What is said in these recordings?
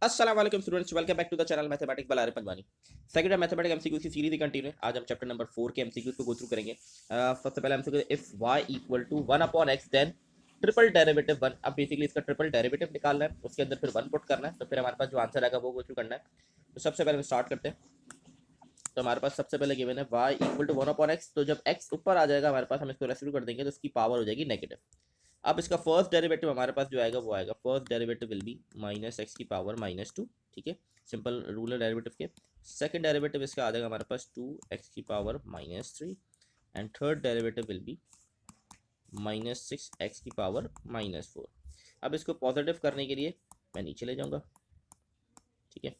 अस्सलाम वालेकुम students, welcome back to the channel mathematics by Arif Panjwani. Second mathematics MCQs की series continue है। आज हम चैप्टर नंबर 4 के एमसीक्यूज को गो थ्रू करेंगे। सबसे पहले MCQ if y equal to 1 upon x then triple derivative 1। अब बेसिकली इसका ट्रिपल डेरिवेटिव निकालना है, उसके अंदर फिर 1 पुट करना है, तो फिर हमारे पास जो आंसर आएगा वो गो थ्रू करना है। तो सबसे पहले हम स्टार्ट करते हैं। तो हमारे पास सबसे पहले गिवन है y equal to 1 upon x। तो जब x ऊपर आ जाएगा हमारे पास, हम इसको रेसिड्यू कर देंगे तो इसकी पावर हो जाएगी नेगेटिव। अब इसका फर्स्ट डेरिवेटिव हमारे पास जो आएगा वो आएगा, first derivative will B minus x की पावर -2। ठीक है, सिंपल रूलर डेरिवेटिव के। सेकंड डेरिवेटिव इसका आ जाएगा हमारे पास 2x की power -3 and third derivative will B -6x की पावर -4। अब इसको पॉजिटिव करने के लिए मैं नीचे ले जाऊंगा। ठीक है,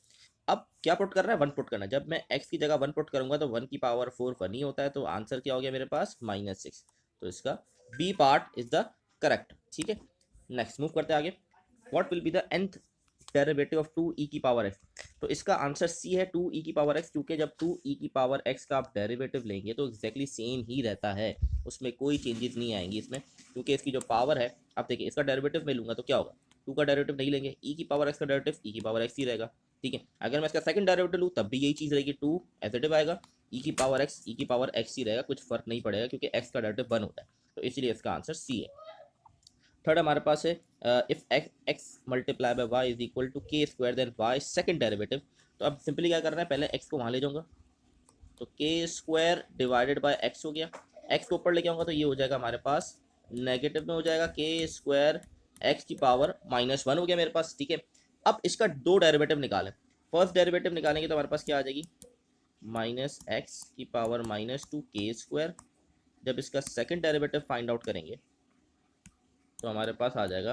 अब क्या पुट करना है, 1 पुट करना है। जब मैं x की जगह 1 पुट करूंगा तो 1 की पावर 4 1 ही होता है, तो आंसर क्या हो गया मेरे पास -6। तो इसका B part is the correct. ठीक है, नेक्स्ट मूव करते हैं आगे। What will be the nth derivative of 2e की पावर x। तो इसका आंसर सी है, 2e की पावर x, क्योंकि जब 2e की पावर x का आप डेरिवेटिव लेंगे तो एग्जैक्टली सेम ही रहता है, उसमें कोई चेंजेस नहीं आएंगी इसमें, क्योंकि इसकी जो पावर है, आप देखिए इसका डेरिवेटिव में लूंगा तो क्या होगा, 2 का डेरिवेटिव नहीं लेंगे, e की पावर x का डेरिवेटिव e की पावर x ही रहेगा। ठीक है, अगर मैं इसका सेकंड डेरिवेटिव लूँ तब भी यही चीज़ रहेगी, 2 एज इट इज आएगा, e की पावर x ही रहेगा, कुछ फर्क नहीं पड़ेगा क्योंकि x का डेरिवेटिव 1 होता है, तो इसीलिए इसका आंसर सी है। थर्ड हमारे पास है if x multiply by y is equal to k square then y second derivative. तो अब सिंपली क्या करना है, पहले x को वहाँ ले जाऊंगा, तो के स्क्वायर डिवाइडेड बाय x हो गया। x को ऊपर लेके आऊंगा तो ये हो जाएगा हमारे पास नेगेटिव में हो जाएगा, के स्क्वायर x की पावर -1 हो गया मेरे पास। ठीक है, अब इसका दो डेरिवेटिव निकालें। फर्स्ट डेरिवेटिव निकालेंगे तो हमारे पास क्या आ जाएगी, -x की पावर -2 के स्क्वायर। जब इसका सेकंड डेरिवेटिव फाइंड आउट करेंगे तो हमारे पास आ जाएगा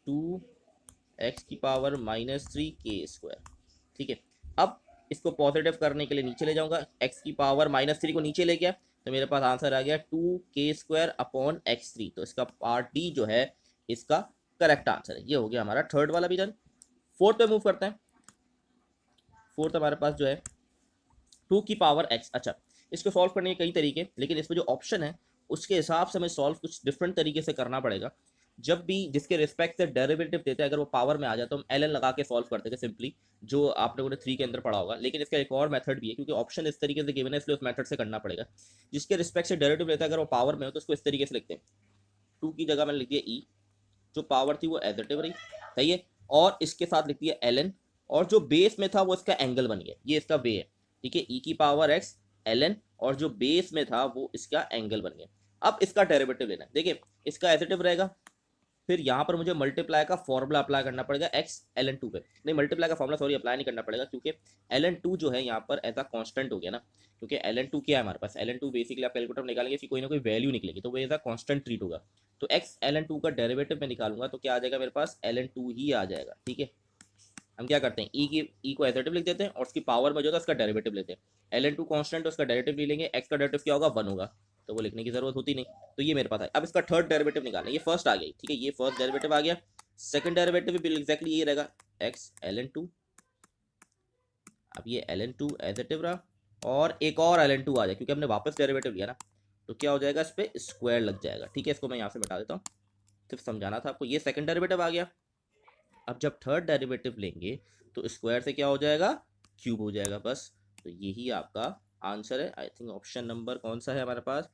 2x की पावर -3 के स्क्वायर। ठीक है, अब इसको पॉजिटिव करने के लिए नीचे ले जाऊंगा, x की पावर -3 को नीचे ले गया तो मेरे पास आंसर आ गया 2k² अपॉन x3। तो इसका पार्ट डी जो है इसका करेक्ट आंसर है। ये हो गया हमारा थर्ड वाला भी डन। फोर्थ पे मूव करते हैं। फोर्थ हमारे पास जो है 2 की पावर x। अच्छा, इसको सॉल्व करने के कई तरीके, लेकिन इसमें जो ऑप्शन है उसके हिसाब से हमें सॉल्व कुछ डिफरेंट तरीके से करना पड़ेगा। जब भी जिसके रिस्पेक्ट से डेरिवेटिव देते हैं, अगर वो पावर में आ जाए तो हम ln लगा के सॉल्व करते थे सिंपली, जो आप लोगों ने 3 के अंदर पढ़ा होगा। लेकिन इसका एक और मेथड भी है, क्योंकि ऑप्शन इस तरीके से गिवन है इसलिए उस मेथड से करना पड़ेगा। जिसके रिस्पेक्ट से डेरिवेटिव लेता है अगर वो पावर में हो तो उसको इस तरीके से लिखते हैं, 2 की जगह मैंने लिख दिया e, जो पावर थी वो एज रही, सही है, और इसके साथ लिख दिया ln, और जो बेस में था वो इसका एंगल बन गया, ये इसका वे है। ठीक है, e की पावर x ln, और जो बेस में था वो इसका एंगल बन गया। अब इसका डेरिवेटिव लेना है। देखिए इसका एज रहेगा, फिर यहाँ पर मुझे मल्टीप्लाई का फॉर्मूला अप्लाई करना पड़ेगा x ln 2 पे, नहीं मल्टीप्लाई का फॉर्मूला सॉरी अप्लाई नहीं करना पड़ेगा, क्योंकि ln 2 जो है यहाँ पर ऐसा कांस्टेंट हो गया ना, क्योंकि ln 2 क्या है हमारे पास, ln 2 बेसिकली आप कैलकुलेटर निकालेंगे इसकी कोई ना कोई वैल्यू निकलेगी, तो वो ऐसा कांस्टेंट ट्रीट होगा। तो x ln 2 का डेरिवेटिव में निकालूंगा तो क्या आ जाएगा मेरे पास, ln 2 ही आ जाएगा। ठीक है, हम क्या करते हैं, e को एज लिख देते हैं और उसकी पावर में जो था उसका डेरिवेटिव लेते हैं। ln 2 कांस्टेंट, उसका डेरिवेटिव ले लेंगे, x का डेरिवेटिव क्या होगा 1 होगा, तो वो लिखने की जरूरत होती नहीं। तो ये मेरे पास है। अब इसका थर्ड डेरिवेटिव निकालना है, ये फर्स्ट आ गई। ठीक है, ये फर्स्ट डेरिवेटिव आ गया, सेकंड डेरिवेटिव भी एग्जैक्टली ये रहेगा, x ln 2। अब ये ln 2 एज रहा, और एक और ln 2 आ जाए क्योंकि हमने वापस डेरिवेटिव लिया ना, तो क्या हो जाएगा, इस पर स्क्वायर लग जाएगा। ठीक है, इसको मैं यहाँ से बता देता हूँ, सिर्फ समझाना था आपको। ये सेकंड डेरिवेटिव आ गया। अब जब थर्ड डेरिवेटिव लेंगे तो स्क्वायर से क्या हो जाएगा, क्यूब हो जाएगा बस। तो यही आपका आंसर है। आई थिंक ऑप्शन नंबर कौन सा है हमारे पास,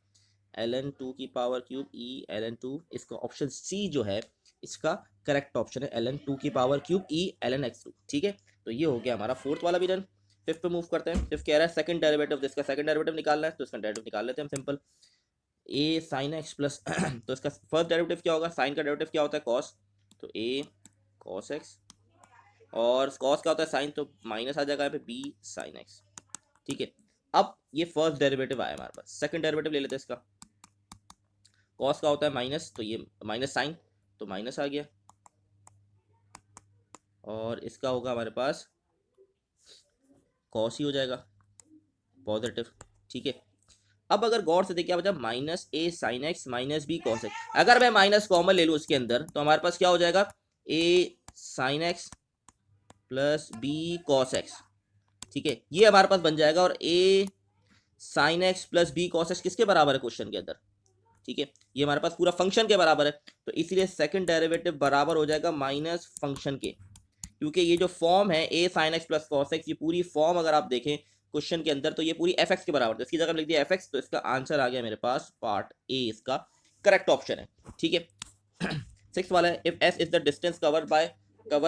ln 2 की पावर क्यूब e ln 2, इसका ऑप्शन सी जो है इसका करेक्ट ऑप्शन है, ln 2 की power cube e ln x2। ठीक है, तो ये हो गया हमारा फोर्थ वाला भी डन। फिफ्थ पे मूव करते हैं। फिफ्थ कह रहा है सेकंड डेरिवेटिव, जिसका सेकंड डेरिवेटिव निकालना है तो इसका डेरिवेटिव निकाल लेते हैं हम simple, a sin x plus तो इसका फर्स्ट डेरिवेटिव क्या होगा, साइन का डेरिवेटिव क्या होता है cos, तो a cos x, और cos क्या होता है साइन, तो माइनस आ जाएगा यहाँ पे b sin x। ठीक है, अब ये फर्स्ट डेरिवेटिव आया हमारे पास, सेकंड डेरिवेटिव ले लेते हैं इसका। cos का होता है माइनस, तो ये माइनस साइन, तो माइनस आ गया, और इसका होगा हमारे पास cos ही हो जाएगा पॉजिटिव। ठीक है, अब अगर गौर से देखिए बचा -a sin x -b cos x, अगर मैं माइनस कॉमन ले लूँ उसके अंदर तो हमारे पास क्या हो जाएगा, a sin x plus b cos x। ठीक है, ये हमारे पास बन जाएगा, और a sin x plus b cos x किसके बराबर है क्वेश्चन के अंदर। ठीक है, ये हमारे पास पूरा फंक्शन के बराबर है, तो इसीलिए सेकंड डेरिवेटिव बराबर हो जाएगा माइनस फंक्शन के, क्योंकि ये जो फॉर्म है a sin x plus cos x, ये पूरी फॉर्म अगर आप देखें क्वेश्चन के अंदर तो ये पूरी एफ एक्स के बराबर है। इसकी जगह लिख दिया एफ एक्स, तो इसका आंसर आ गया मेरे पास पार्ट ए, इसका करेक्ट ऑप्शन है। ठीक है। सिक्स वाला है if S is the distance cover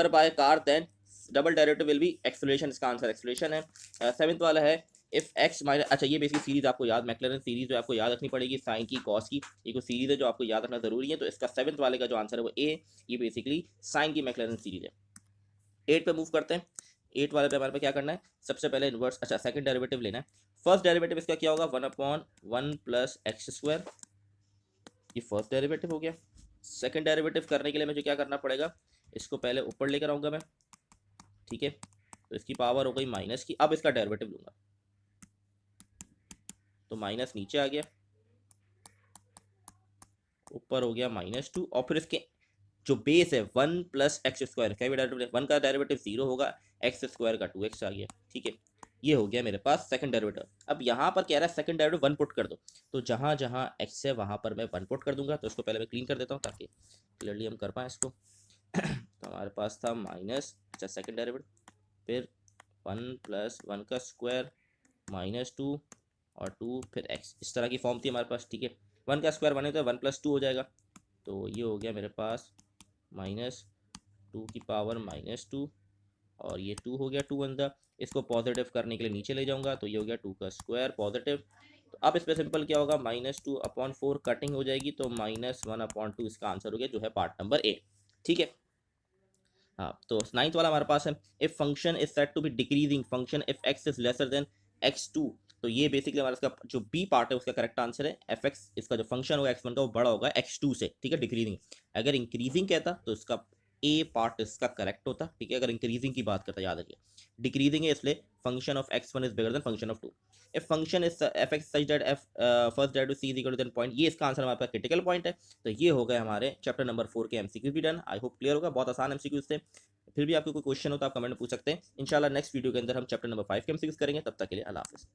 by car then double derivative will be acceleration, इसका आंसर एक्सेलरेशन है। सेवंथ वाला है इफ एक्स माइनस, अच्छा ये बेसिक सीरीज आपको याद, मैक्लैरेन सीरीज जो आपको याद रखनी पड़ेगी, साइन की कॉस की, ये कोई सीरीज है जो आपको याद रखना जरूरी है। तो इसका सेवंथ वाले का जो आंसर है वो ए, ये बेसिकली साइन की मैक्लैरेन सीरीज है। 8 पे मूव करते हैं। 8 वाले पे हमारे पे क्या करना है, सबसे पहले इनवर्स, अच्छा सेकंड डेरिवेटिव लेना है। फर्स्ट डेरिवेटिव इसका क्या होगा, 1/1 प्लस एक्स स्क्वायर, ये फर्स्ट डेरिवेटिव हो गया। सेकंड डेरिवेटिव करने के लिए मुझे क्या करना पड़ेगा, इसको पहले ऊपर लेकर आऊंगा मैं, ठीक है, तो इसकी पावर हो गई माइनस की। अब इसका डेरिवेटिव लूंगा तो माइनस नीचे आ गया, ऊपर हो गया -2, और फिर इसके जो बेस है 1 प्लस एक्स स्क्वायर, क्या डेरिवेटिव, 1 का डेरिवेटिव 0 होगा, एक्स स्क्वायर का 2x आ गया। ठीक है, ये हो गया मेरे पास सेकंड डेरिवेटिव। अब यहाँ पर कह रहा है सेकंड डेरिवेटिव 1 पुट कर दो, तो जहाँ जहाँ x है वहाँ पर मैं 1 पुट कर दूंगा। तो इसको पहले मैं क्लीन कर देता हूँ ताकि क्लियरली हम कर पाएँ इसको। तो हमारे पास था माइनस, अच्छा सेकंड डेरिवेटिव, फिर 1 प्लस 1 का स्क्वायर -2 और 2 फिर x, इस तरह की फॉर्म थी हमारे पास। ठीक है, 1 का स्क्वायर 1 है तो 1 + 2 हो जाएगा, तो ये हो गया मेरे पास -2 की पावर -2, और ये 2 हो गया 2 अंदर। इसको पॉजिटिव करने के लिए नीचे ले जाऊंगा तो ये हो गया 2 का स्क्वायर पॉजिटिव। तो अब इस पर सिंपल क्या होगा, -2/4 कटिंग हो जाएगी, तो -1/2 इसका आंसर हो गया, जो है पार्ट नंबर ए। ठीक है, हाँ, तो नाइन्थ वाला हमारे पास है if function is said to be decreasing function if X is lesser than x2। तो ये बेसिकली हमारा इसका जो बी पार्ट है उसका करेक्ट आंसर है एफ एक्स, इसका जो फंक्शन होगा x1 का वो बड़ा होगा x2 से। ठीक है, डिक्रीजिंग। अगर इंक्रीजिंग कहता तो इसका ए पार्ट इसका करेक्ट होता। ठीक है, अगर इंक्रीजिंग की बात करता, याद रखिए डिक्रीजिंग है इसलिए function of x1 is bigger than function of 2। If function is F X such that F first derivative C is equal to then point, ये इसका आंसर हमारे पास क्रिटिकल पॉइंट है। तो ये हो गए हमारे चैप्टर नंबर 4 के एमसीक्यू भी डन। आई होप क्लियर होगा, बहुत आसान एमसीक्यू थे। फिर भी आपको कोई क्वेश्चन हो तो आप कमेंट में पूछ सकते हैं। इंशाल्लाह नेक्स्ट वीडियो के अंदर हम चैप्टर नंबर 5 के एमसीक्यूज करेंगे। तब तक के लिए अल्लाह हाफिज़।